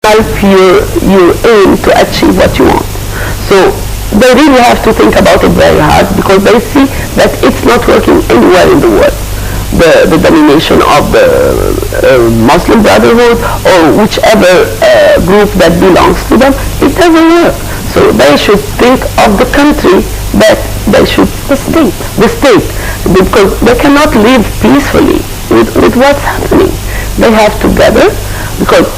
help your aim to achieve what you want. So they really have to think about it very hard, because they see that it's not working anywhere in the world. The domination of the Muslim Brotherhood or whichever group that belongs to them, it doesn't work. So they should think of the country, that they should the state, because they cannot live peacefully with what's happening. They have to gather, because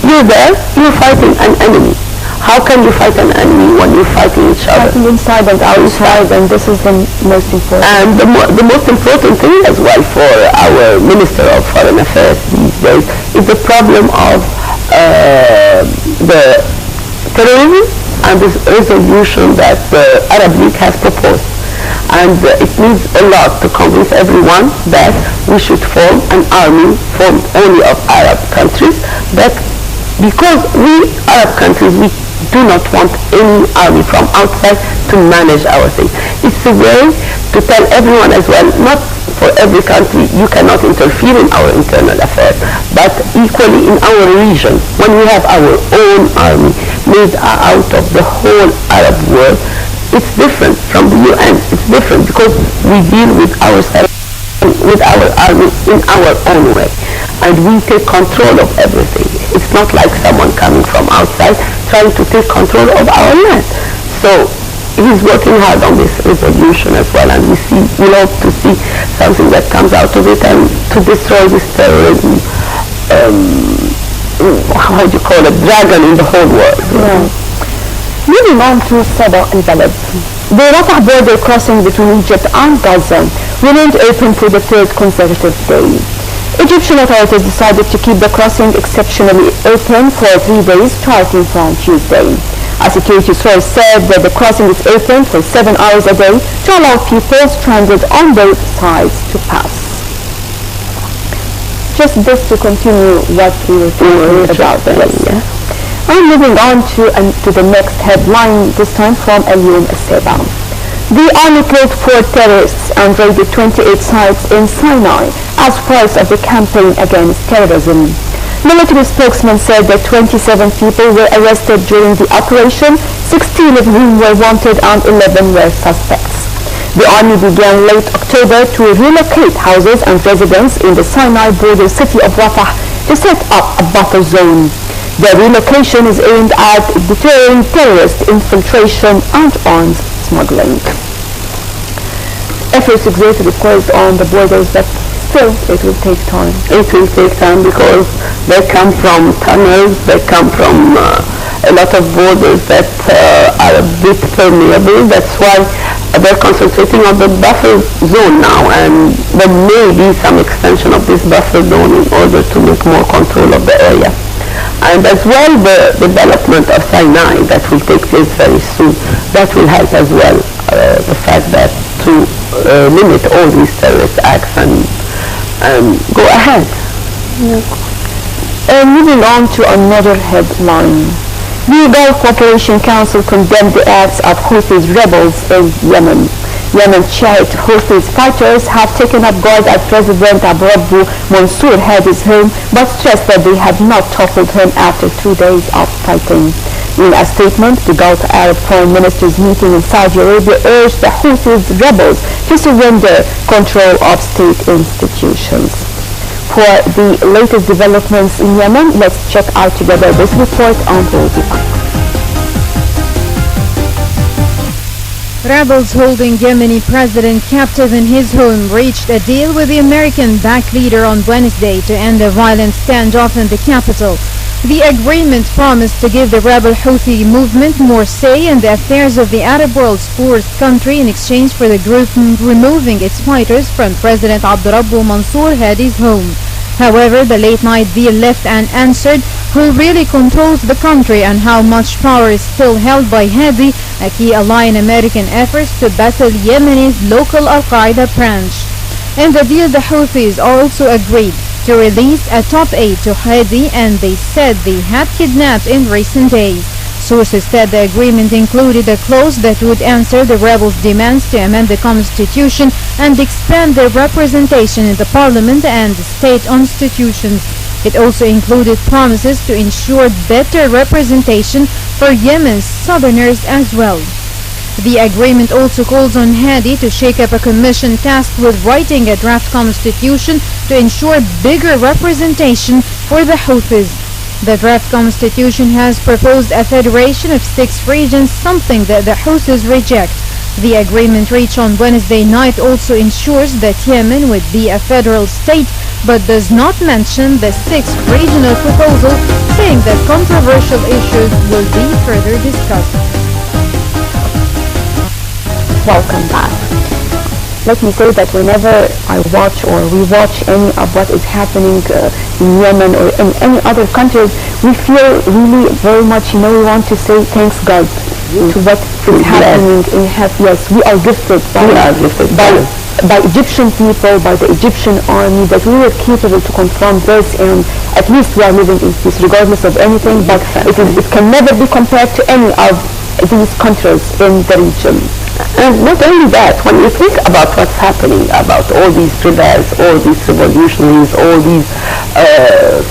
you're there, you're fighting an enemy. How can you fight an enemy when you're fighting each other? Fighting inside and outside, and this is the most important. And the most important thing as well for our Minister of Foreign Affairs these days is the problem of the terrorism and this resolution that the Arab League has proposed. And it needs a lot to convince everyone that we should form an army formed only of Arab countries, that because we Arab countries, we do not want any army from outside to manage our things. It's a way to tell everyone as well, not for every country, you cannot interfere in our internal affairs, but equally in our region, when we have our own army made out of the whole Arab world, it's different from the UN. It's different because we deal with ourselves, with our army in our own way, and we take control of everything. It's not like someone coming from outside trying to take control of our land. So he's working hard on this resolution as well, and we hope to see something that comes out of it, and to destroy this terrorism, how do you call it, dragon in the whole world. Yeah. Moving on to Sabah al-Balad. The Rafah border crossing between Egypt and Gaza remained open for the third consecutive day. Egyptian authorities decided to keep the crossing exceptionally open for 3 days starting from Tuesday. A security source said that the crossing is open for 7 hours a day to allow people stranded on both sides to pass. Just this to continue what we were talking about. Yes. And moving on to the next headline, this time from Yawmah. The army killed 4 terrorists and raided 28 sites in Sinai as part of the campaign against terrorism. Military spokesman said that 27 people were arrested during the operation, 16 of whom were wanted and 11 were suspects. The army began late October to relocate houses and residents in the Sinai border city of Rafah to set up a buffer zone. The relocation is aimed at deterring terrorist infiltration and arms smuggling. Efforts exerted, of course, on the borders, but still it will take time. It will take time because they come from tunnels, they come from a lot of borders that are a bit permeable. That's why they're concentrating on the buffer zone now, and there may be some extension of this buffer zone in order to make more control of the area. And as well, the development of Sinai that will take place very soon, that will help as well, the fact that to limit all these terrorist acts and go ahead. Yeah. Moving on to another headline. The Gulf Cooperation Council condemned the acts of Houthi rebels in Yemen. Yemen's Shiite Houthi fighters have taken up guard at President Abdurrabbu Mansour Hadi's home, but stressed that they have not toppled him after 2 days of fighting. In a statement, the Gulf Arab Foreign Ministers meeting in Saudi Arabia urged the Houthi rebels to surrender control of state institutions. For the latest developments in Yemen, let's check out together this report on Baltic. Rebels holding Yemeni president captive in his home reached a deal with the American-backed leader on Wednesday to end a violent standoff in the capital. The agreement promised to give the rebel Houthi movement more say in the affairs of the Arab world's poorest country in exchange for the group removing its fighters from President Abdurrabbu Mansour Hadi's home. However, the late-night deal left unanswered who really controls the country and how much power is still held by Hadi, a key ally in American efforts to battle Yemen's local Al-Qaeda branch. In the deal, the Houthis also agreed to release a top aide to Hadi, and they said they had kidnapped in recent days. Sources said the agreement included a clause that would answer the rebels' demands to amend the constitution and expand their representation in the parliament and state institutions. It also included promises to ensure better representation for Yemen's southerners as well. The agreement also calls on Hadi to shake up a commission tasked with writing a draft constitution to ensure bigger representation for the Houthis. The draft constitution has proposed a federation of 6 regions, something that the Houthis reject. The agreement reached on Wednesday night also ensures that Yemen would be a federal state, but does not mention the 6th regional proposal, saying that controversial issues will be further discussed. Welcome back. Let me say that whenever I watch or rewatch any of what is happening in Yemen or in any other countries, we feel really very much, we want to say thanks God to what is happening in Yes, we are gifted by Egyptian people, by the Egyptian army, that we were capable to confront this, and at least we are living in peace regardless of anything, but it can never be compared to any of these countries in the region. And not only that, when you think about what's happening, about all these rebels, all these revolutionaries, all these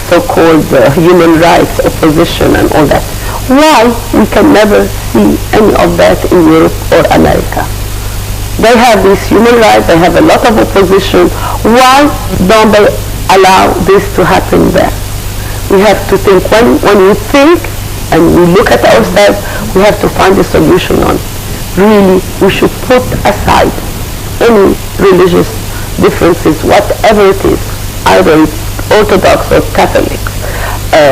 so-called human rights opposition and all that, why we can never see any of that in Europe or America? They have these human rights, they have a lot of opposition. Why don't they allow this to happen there? We have to think, when we think and we look at ourselves, we have to find a solution on. Really, we should put aside any religious differences, whatever it is, either it's Orthodox or Catholic,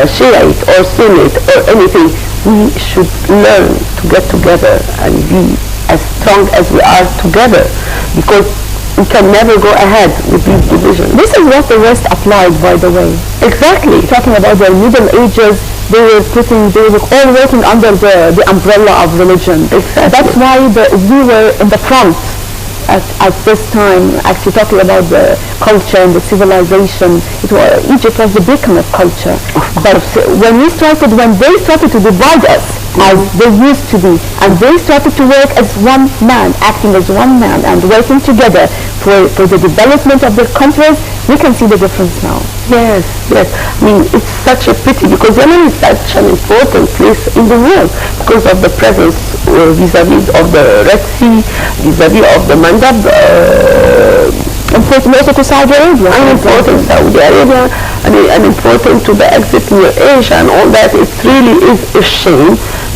Shiite or Sunnite or anything. We should learn to get together and be as strong as we are together, because we can never go ahead with these divisions. This is what the West applied, by the way. Exactly. Talking about the Middle Ages, they were all working under the umbrella of religion. Exactly. That's why we were in the front at this time, actually talking about the culture and the civilization. Egypt was the beacon of culture. But when they started to divide us, as they used to be, and they started to work as one man, acting as one man, and working together for the development of their countries, we can see the difference now. Yes. I mean, it's such a pity, because Yemen is such an important place in the world because of the presence vis-a-vis of the Red Sea, vis-a-vis of the Mandab, important also to Saudi Arabia. And important Saudi Arabia, and important to the exit near Asia and all that. It really is a shame.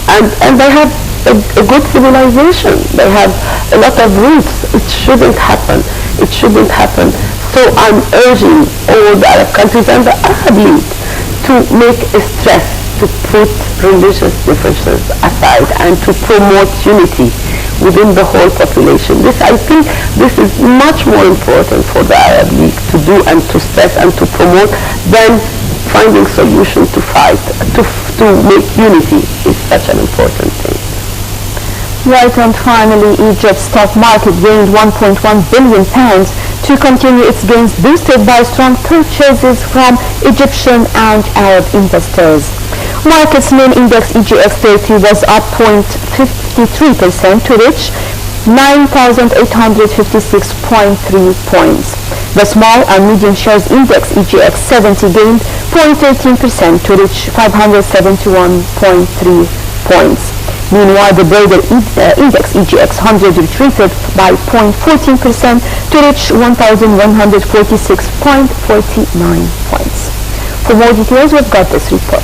And they have a good civilization. They have a lot of roots. It shouldn't happen. So I'm urging all the Arab countries and the Arab League to make a stress to put religious differences aside and to promote unity within the whole population. I think this is much more important for the Arab League to do and to stress and to promote than finding solutions to fight, to make unity is such an important thing. Right, and finally, Egypt's stock market gained £1.1 billion to continue its gains, boosted by strong purchases from Egyptian and Arab investors. Market's main index EGX 30 was up 0.53% to reach 9,856.3 points. The small and medium shares index EGX 70 gained 0.13% to reach 571.3 points. Meanwhile, the broader index EGX 100 retreated by 0.14% to reach 1,146.49 points. For more details, we've got this report.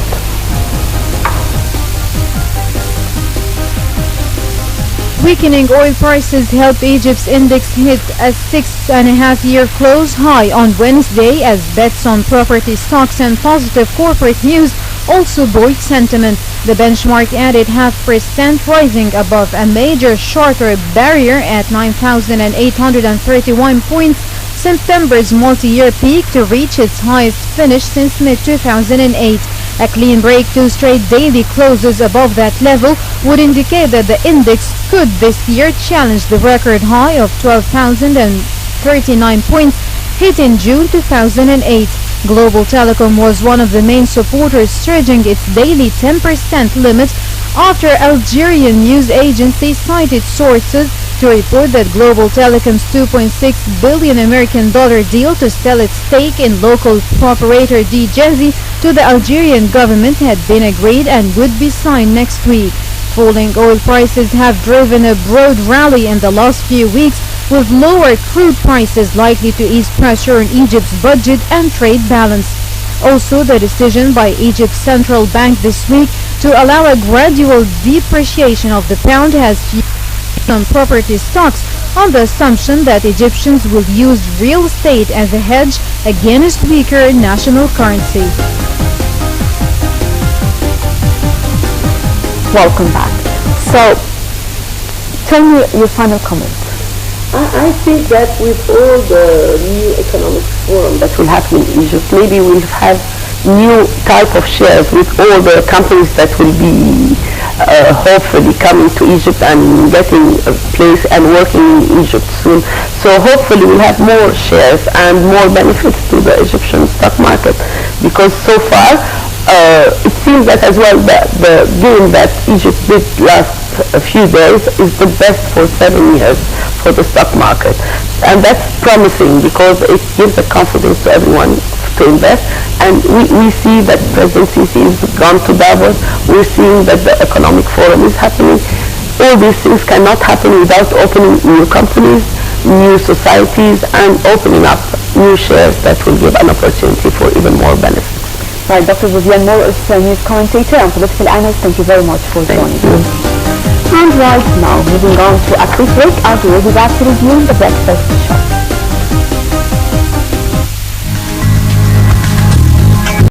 Weakening oil prices helped Egypt's index hit a 6.5-year close high on Wednesday, as bets on property stocks and positive corporate news also buoyed sentiment. The benchmark added 0.5%, rising above a major shorter barrier at 9,831 points, September's multi-year peak, to reach its highest finish since mid-2008. A clean break, 2 straight daily closes above that level would indicate that the index could this year challenge the record high of 12,039 points hit in June 2008. Global Telecom was one of the main supporters, surging its daily 10% limit after Algerian news agency cited sources to report that Global Telecom's $2.6 billion American deal to sell its stake in local operator DJZ to the Algerian government had been agreed and would be signed next week. Falling oil prices have driven a broad rally in the last few weeks, with lower crude prices likely to ease pressure on Egypt's budget and trade balance. Also, the decision by Egypt's central bank this week to allow a gradual depreciation of the pound has fueled some property stocks on the assumption that Egyptians will use real estate as a hedge against weaker national currency. Welcome back. So, tell me your final comments. I think that with all the new economic forum that will happen in Egypt, maybe we'll have new type of shares with all the companies that will be hopefully coming to Egypt and getting a place and working in Egypt soon. So hopefully we'll have more shares and more benefits to the Egyptian stock market, because so far it seems that as well that the gain that Egypt did last a few days is the best for 7 years for the stock market, and that's promising because it gives the confidence to everyone to invest. And we see that President Sisi has gone to Davos. We're seeing that the economic forum is happening. All these things cannot happen without opening new companies, new societies, and opening up new shares that will give an opportunity for even more benefits. Right, Dr. Vivian Moore is a news commentator and political analyst. Thank you very much for joining us. And right now, moving on to a quick break, and we'll be back to review the breakfast show.